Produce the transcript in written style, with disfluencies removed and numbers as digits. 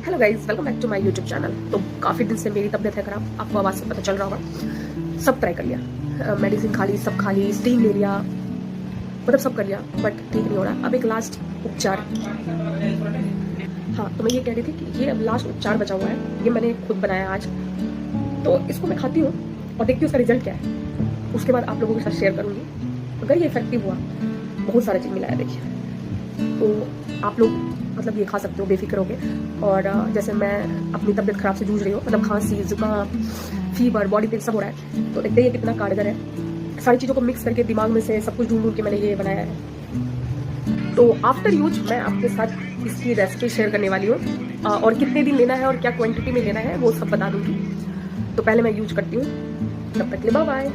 Hello guys, welcome back to my YouTube channel. तो काफ़ी दिन से मेरी तबीयत है खराब, आपको आवाज़ से पता चल रहा होगा। सब ट्राई कर लिया, मेडिसिन खा ली, सब खा ली, स्टीम ले लिया, मतलब सब कर लिया, बट ठीक नहीं हो रहा। अब एक लास्ट उपचार। हाँ, तो मैं ये कह रही थी कि ये अब लास्ट उपचार बचा हुआ है, ये मैंने खुद बनाया आज। तो इसको मैं खाती हूँ और देखती हूँ उसका रिजल्ट क्या है। उसके बाद आप लोगों के साथ शेयर करूँगी। अगर ये इफेक्टिव हुआ, बहुत सारा चीज़ मिला है देखिए, तो आप लोग मतलब ये खा सकते हो बेफिक्र होके। और जैसे मैं अपनी तबीयत खराब से जूझ रही हूँ, मतलब खांसी, जुकाम, फीवर, बॉडी पेन सब हो रहा है, तो देखते ही ये कितना कारगर है। सारी चीज़ों को मिक्स करके दिमाग में से सब कुछ ढूंढ के मैंने ये बनाया है। तो आफ्टर यूज मैं आपके साथ इसकी रेसिपी शेयर करने वाली हूँ, और कितने दिन लेना है और क्या क्वांटिटी में लेना है वो सब बता दूँगी। तो पहले मैं यूज करती हूँ, तब तक के लिए बाय बाय।